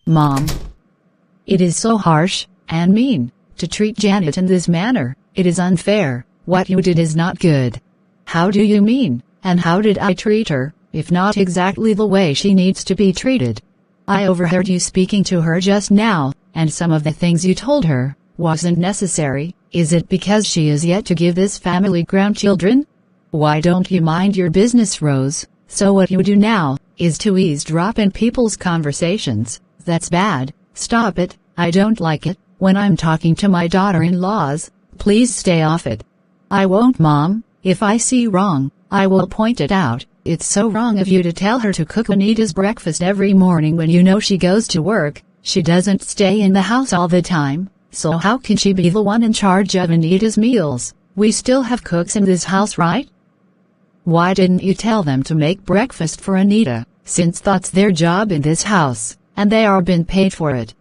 Mom. It is so harsh and mean to treat Janet in this manner. It is unfair. What you did is not good. How do you mean, and how did I treat her, if not exactly the way she needs to be treated? I overheard you speaking to her just now, and some of the things you told her wasn't necessary. Is it because she is yet to give this family grandchildren? Why don't you mind your business, Rose? So what you do now is to eavesdrop in people's conversations. That's bad. Stop it. I don't like it. When I'm talking to my daughter-in-laws, please stay off it. I won't, Mom. If I see wrong, I will point it out. It's so wrong of you to tell her to cook Anita's breakfast every morning when you know she goes to work. She doesn't stay in the house all the time, so how can she be the one in charge of Anita's meals? We still have cooks in this house, right? Why didn't you tell them to make breakfast for Anita, since that's their job in this house, and they are being paid for it?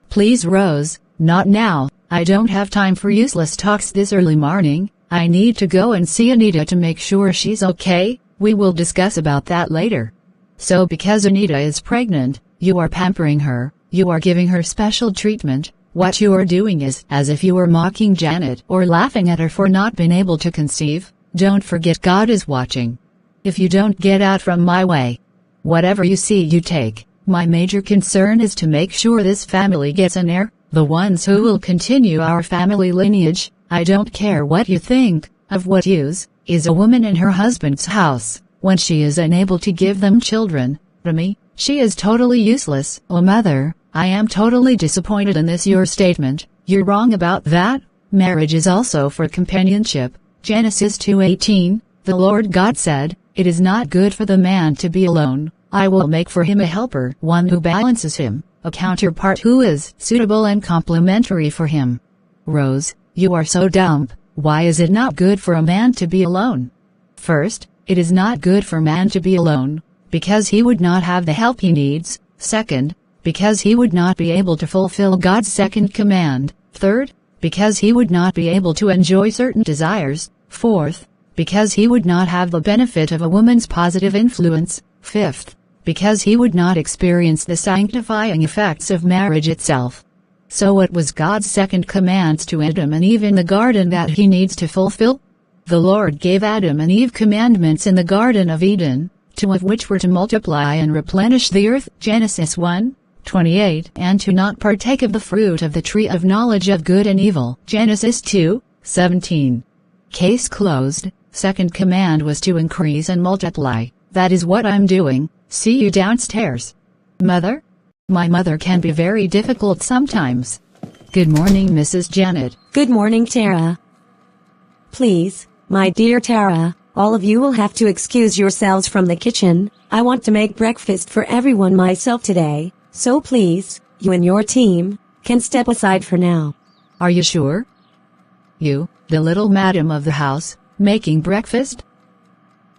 Please, Rose, not now. I don't have time for useless talks this early morning. I need to go and see Anita to make sure she's okay. We will discuss about that later. So because Anita is pregnant, you are pampering her, you are giving her special treatment. What you are doing is as if you were mocking Janet or laughing at her for not being able to conceive. Don't forget God is watching. If you don't get out from my way, whatever you see you take. My major concern is to make sure this family gets an heir, the ones who will continue our family lineage. I don't care what you think. Of what use is a woman in her husband's house when she is unable to give them children? To me, she is totally useless. Oh, Mother, I am totally disappointed in this your statement. You're wrong about that. Marriage is also for companionship. Genesis 2:18, the Lord God said, "It is not good for the man to be alone. I will make for him a helper, one who balances him, a counterpart who is suitable and complementary for him." Rose, you are so dumb. Why is it not good for a man to be alone? First, it is not good for man to be alone, because he would not have the help he needs. Second, because he would not be able to fulfill God's second command. Third, because he would not be able to enjoy certain desires. Fourth, because he would not have the benefit of a woman's positive influence. Fifth, because he would not experience the sanctifying effects of marriage itself. So what was God's second command to Adam and Eve in the garden that he needs to fulfill? The Lord gave Adam and Eve commandments in the Garden of Eden, two of which were to multiply and replenish the earth, Genesis 1:28, and to not partake of the fruit of the tree of knowledge of good and evil, Genesis 2:17. Case closed. Second command was to increase and multiply. That is what I'm doing. See you downstairs. Mother? My mother can be very difficult sometimes. Good morning, Mrs. Janet. Good morning, Tara. Please, my dear Tara, all of you will have to excuse yourselves from the kitchen. I want to make breakfast for everyone myself today, so please, you and your team, can step aside for now. Are you sure? You, the little madam of the house, making breakfast?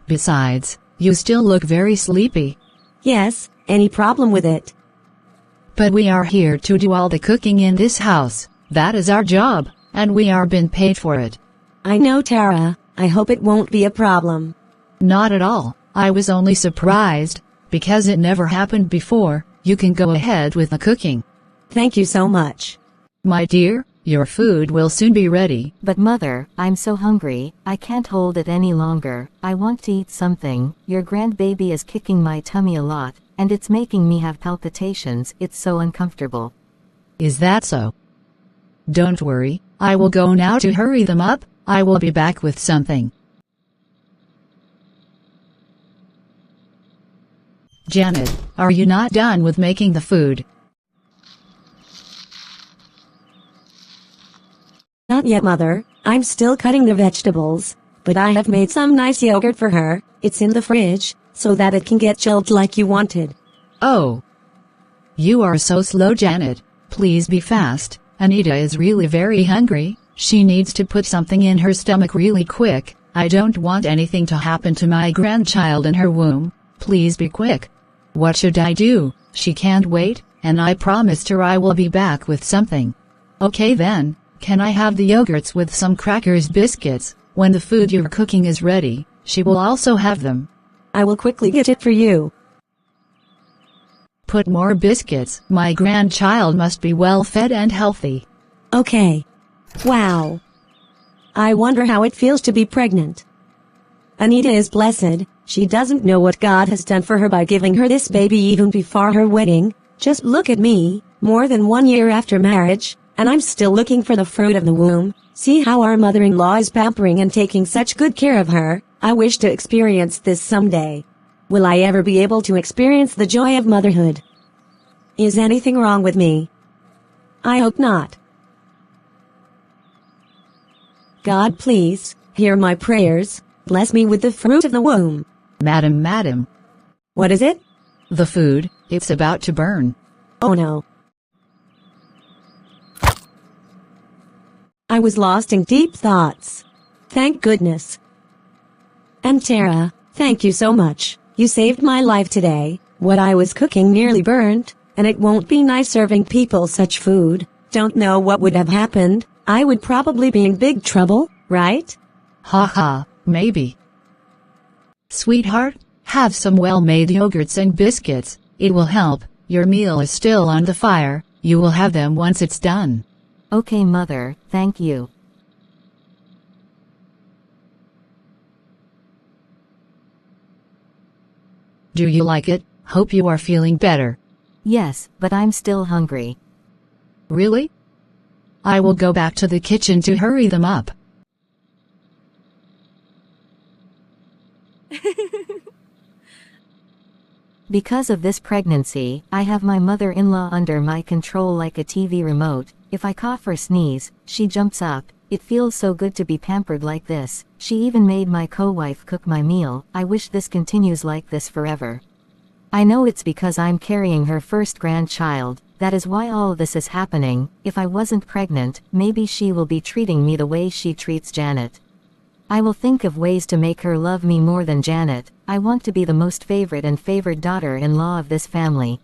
Besides, you still look very sleepy. Yes, any problem with it? But we are here to do all the cooking in this house. That is our job, and we are being paid for it. I know, Tara. I hope it won't be a problem. Not at all. I was only surprised, because it never happened before. You can go ahead with the cooking. Thank you so much. My dear, your food will soon be ready. But Mother, I'm so hungry, I can't hold it any longer. I want to eat something. Your grandbaby is kicking my tummy a lot, and it's making me have palpitations. It's so uncomfortable. Is that so? Don't worry, I will go now to hurry them up. I will be back with something. Janet, are you not done with making the food? Not yet, Mother. I'm still cutting the vegetables, but I have made some nice yogurt for her. It's in the fridge, so that it can get chilled like you wanted. Oh. You are so slow, Janet. Please be fast. Anita is really very hungry. She needs to put something in her stomach really quick. I don't want anything to happen to my grandchild in her womb. Please be quick. What should I do? She can't wait, and I promised her I will be back with something. Okay then, can I have the yogurts with some crackers, biscuits? When the food you're cooking is ready, she will also have them. I will quickly get it for you. Put more biscuits. My grandchild must be well fed and healthy. Okay. Wow. I wonder how it feels to be pregnant. Anita is blessed. She doesn't know what God has done for her by giving her this baby even before her wedding. Just look at me, more than 1 year after marriage, and I'm still looking for the fruit of the womb. See how our mother-in-law is pampering and taking such good care of her. I wish to experience this someday. Will I ever be able to experience the joy of motherhood? Is anything wrong with me? I hope not. God, please, hear my prayers. Bless me with the fruit of the womb. Madam. What is it? The food, it's about to burn. Oh no. I was lost in deep thoughts. Thank goodness. And Tara, thank you so much. You saved my life today. What I was cooking nearly burned, and it won't be nice serving people such food. Don't know what would have happened. I would probably be in big trouble, right? Ha, maybe. Sweetheart, have some well-made yogurts and biscuits. It will help. Your meal is still on the fire. You will have them once it's done. Okay, mother, thank you. Do you like it? Hope you are feeling better. Yes, but I'm still hungry. Really? I will go back to the kitchen to hurry them up. Because of this pregnancy, I have my mother-in-law under my control like a TV remote. If I cough or sneeze, she jumps up. It feels so good to be pampered like this. She even made my co-wife cook my meal. I wish this continues like this forever. I know it's because I'm carrying her first grandchild. That is why all this is happening. If I wasn't pregnant, maybe she will be treating me the way she treats Janet. I will think of ways to make her love me more than Janet. I want to be the most favorite and favored daughter-in-law of this family.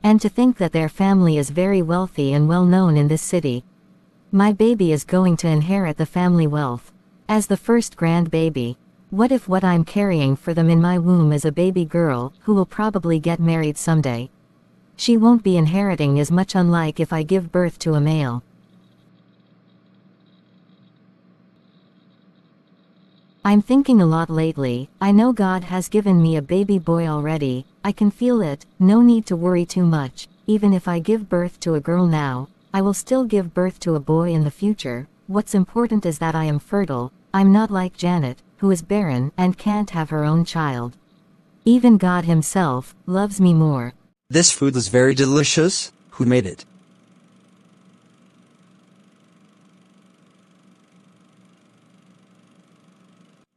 And to think that their family is very wealthy and well known in this city. My baby is going to inherit the family wealth. As the first grandbaby. What if what I'm carrying for them in my womb is a baby girl, who will probably get married someday? She won't be inheriting as much, unlike if I give birth to a male. I'm thinking a lot lately. I know God has given me a baby boy already. I can feel it. No need to worry too much. Even if I give birth to a girl now, I will still give birth to a boy in the future. What's important is that I am fertile. I'm not like Janet, who is barren and can't have her own child. Even God himself loves me more. This food is very delicious. Who made it?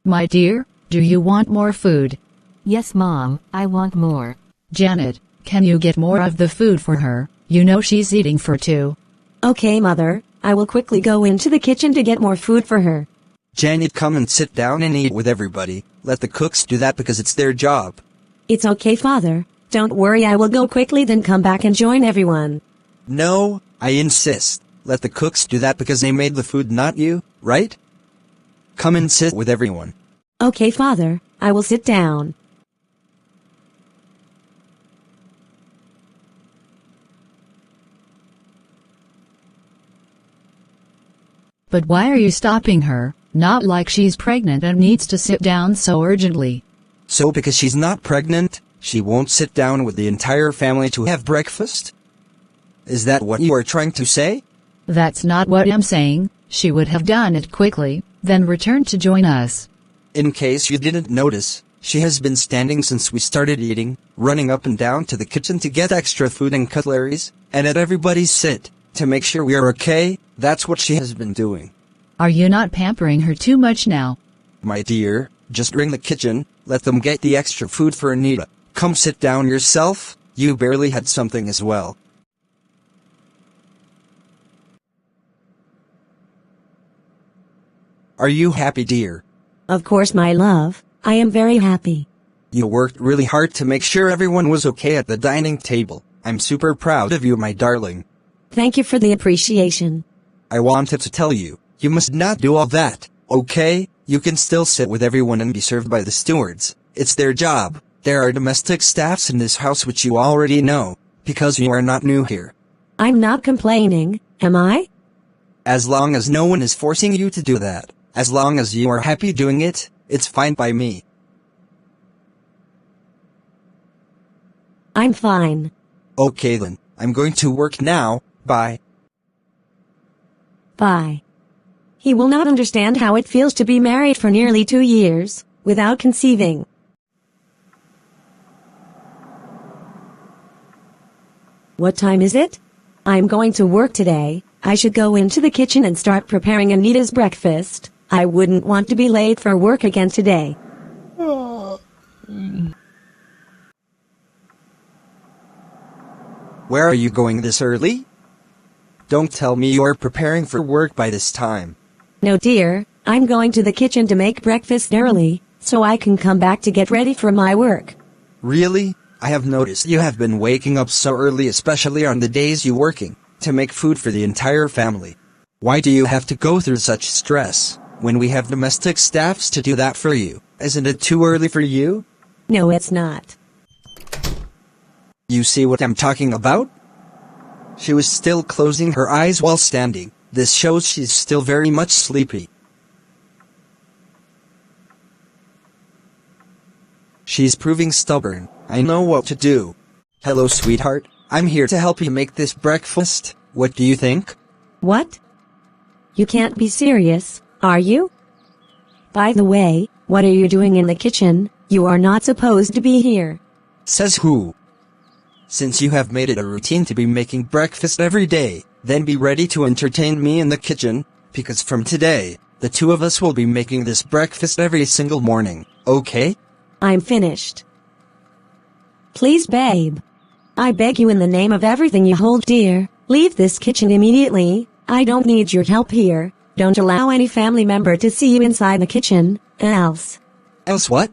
My dear, do you want more food? Yes, Mom, I want more. Janet, can you get more of the food for her? You know she's eating for two. Okay, Mother, I will quickly go into the kitchen to get more food for her. Janet, come and sit down and eat with everybody. Let the cooks do that because it's their job. It's okay, Father. Don't worry, I will go quickly then come back and join everyone. No, I insist. Let the cooks do that because they made the food, not you, right? Come and sit with everyone. Okay, Father, I will sit down. But why are you stopping her? Not like she's pregnant and needs to sit down so urgently. So because she's not pregnant, she won't sit down with the entire family to have breakfast? Is that what you are trying to say? That's not what I'm saying. She would have done it quickly, then returned to join us. In case you didn't notice, she has been standing since we started eating, running up and down to the kitchen to get extra food and cutleries, and at everybody's sit, to make sure we are okay. That's what she has been doing. Are you not pampering her too much now? My dear, just ring the kitchen, let them get the extra food for Anita. Come sit down yourself, you barely had something as well. Are you happy, dear? Of course, my love, I am very happy. You worked really hard to make sure everyone was okay at the dining table. I'm super proud of you, my darling. Thank you for the appreciation. I wanted to tell you, you must not do all that, okay? You can still sit with everyone and be served by the stewards. It's their job. There are domestic staffs in this house which you already know. because you are not new here. I'm not complaining, am I? As long as no one is forcing you to do that, as long as you are happy doing it, it's fine by me. I'm fine. Okay then, I'm going to work now, bye. Bye. He will not understand how it feels to be married for nearly 2 years, without conceiving. What time is it? I'm going to work today. I should go into the kitchen and start preparing Anita's breakfast. I wouldn't want to be late for work again today. Where are you going this early? Don't tell me you are preparing for work by this time. No, dear, I'm going to the kitchen to make breakfast early, so I can come back to get ready for my work. Really? I have noticed you have been waking up so early, especially on the days you working, to make food for the entire family. Why do you have to go through such stress, when we have domestic staffs to do that for you? Isn't it too early for you? No, it's not. You see what I'm talking about? She was still closing her eyes while standing. This shows she's still very much sleepy. She's proving stubborn. I know what to do. Hello, sweetheart. I'm here to help you make this breakfast. What do you think? What? You can't be serious, are you? By the way, what are you doing in the kitchen? You are not supposed to be here. Says who? Since you have made it a routine to be making breakfast every day, then be ready to entertain me in the kitchen, because from today, the two of us will be making this breakfast every single morning, okay? I'm finished. Please, babe. I beg you in the name of everything you hold dear, leave this kitchen immediately. I don't need your help here. Don't allow any family member to see you inside the kitchen, else. Else what?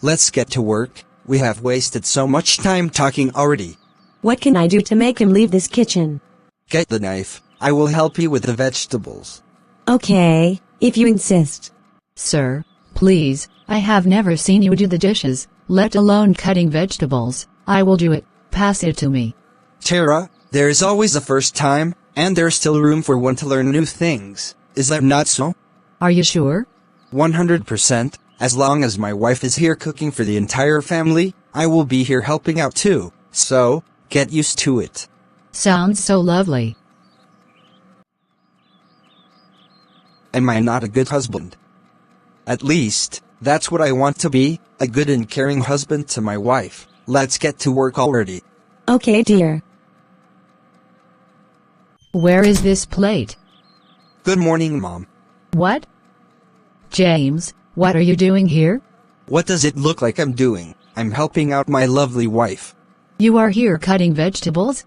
Let's get to work. We have wasted so much time talking already. What can I do to make him leave this kitchen? Get the knife. I will help you with the vegetables. Okay, if you insist. Sir, please, I have never seen you do the dishes, let alone cutting vegetables. I will do it. Pass it to me. Tara, there is always a first time, and there's still room for one to learn new things. Is that not so? Are you sure? 100%. As long as my wife is here cooking for the entire family, I will be here helping out too. So, get used to it. Sounds so lovely. Am I not a good husband? At least, that's what I want to be, a good and caring husband to my wife. Let's get to work already. Okay, dear. Where is this plate? Good morning, Mom. What? James, what are you doing here? What does it look like I'm doing? I'm helping out my lovely wife. You are here cutting vegetables?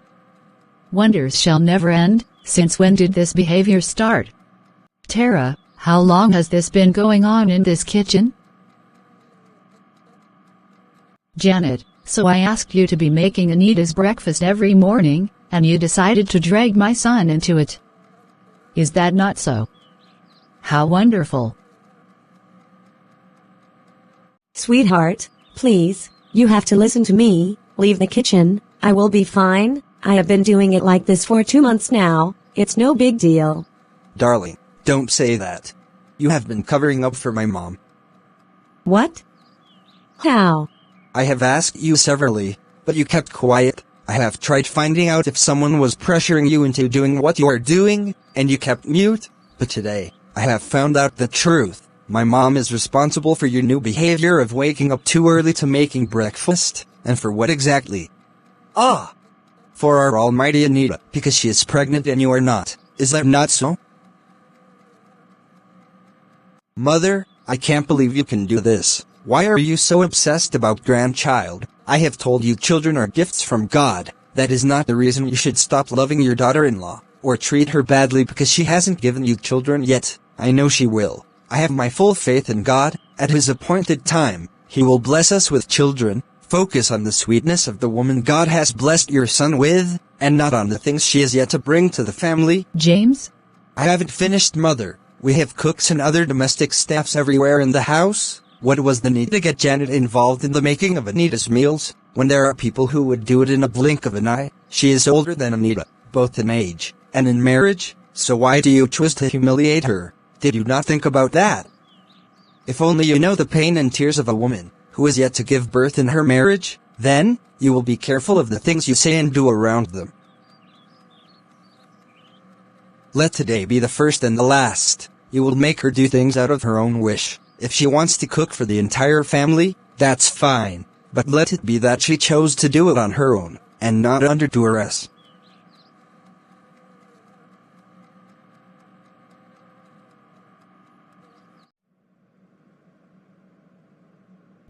Wonders shall never end. Since when did this behavior start? Tara, how long has this been going on in this kitchen? Janet, so I asked you to be making Anita's breakfast every morning, and you decided to drag my son into it. Is that not so? How wonderful. Sweetheart, please, you have to listen to me. Leave the kitchen. I will be fine. I have been doing it like this for 2 months now. It's no big deal. Darling, don't say that. You have been covering up for my mom. What? How? I have asked you severally, but you kept quiet. I have tried finding out if someone was pressuring you into doing what you are doing, and you kept mute. But today, I have found out the truth. My mom is responsible for your new behavior of waking up too early to making breakfast, and for what exactly? Ah! For our almighty Anita, because she is pregnant and you are not. Is that not so? Mother, I can't believe you can do this. Why are you so obsessed about grandchild? I have told you children are gifts from God. That is not the reason you should stop loving your daughter-in-law, or treat her badly because she hasn't given you children yet. I know she will. I have my full faith in God. At His appointed time, He will bless us with children. Focus on the sweetness of the woman God has blessed your son with, and not on the things she has yet to bring to the family. James? I haven't finished, Mother. We have cooks and other domestic staffs everywhere in the house. What was the need to get Janet involved in the making of Anita's meals? when there are people who would do it in a blink of an eye. She is older than Anita, both in age and in marriage, so why do you choose to humiliate her? Did you not think about that? If only you know the pain and tears of a woman who is yet to give birth in her marriage, then you will be careful of the things you say and do around them. Let today be the first and the last. You will make her do things out of her own wish. If she wants to cook for the entire family, that's fine, but let it be that she chose to do it on her own, and not under duress.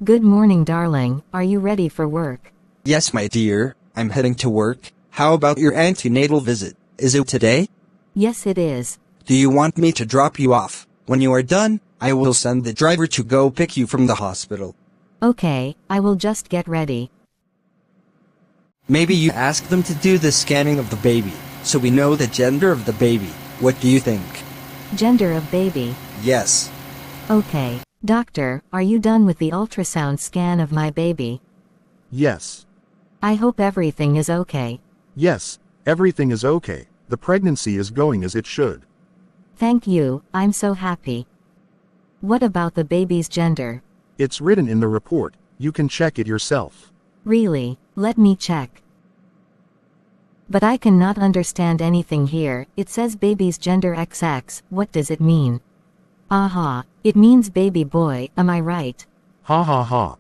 Good morning, darling. Are you ready for work? Yes, my dear, I'm heading to work. How about your antenatal visit? Is it today? Yes, it is. Do you want me to drop you off? When you are done, I will send the driver to go pick you from the hospital. Okay, I will just get ready. Maybe you ask them to do the scanning of the baby, so we know the gender of the baby. What do you think? Gender of baby. Yes. Okay. Doctor, are you done with the ultrasound scan of my baby? Yes. I hope everything is okay. Yes, everything is okay. The pregnancy is going as it should. Thank you, I'm so happy. What about the baby's gender? It's written in the report. You can check it yourself. Really? Let me check. But I cannot understand anything here. It says baby's gender XX. What does it mean? Aha, it means baby boy, am I right? Ha ha ha.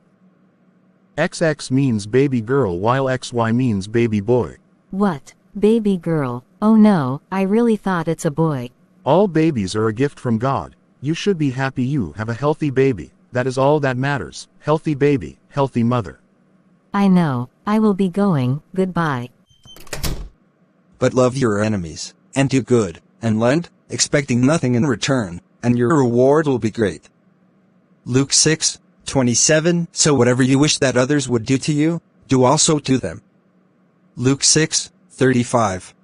XX means baby girl while XY means baby boy. What? Baby girl? Oh no, I really thought it's a boy. All babies are a gift from God. You should be happy you have a healthy baby. That is all that matters. Healthy baby, healthy mother. I know. I will be going. Goodbye. But love your enemies, and do good, and lend, expecting nothing in return, and your reward will be great. Luke 6:27. So whatever you wish that others would do to you, do also to them. Luke 6:35.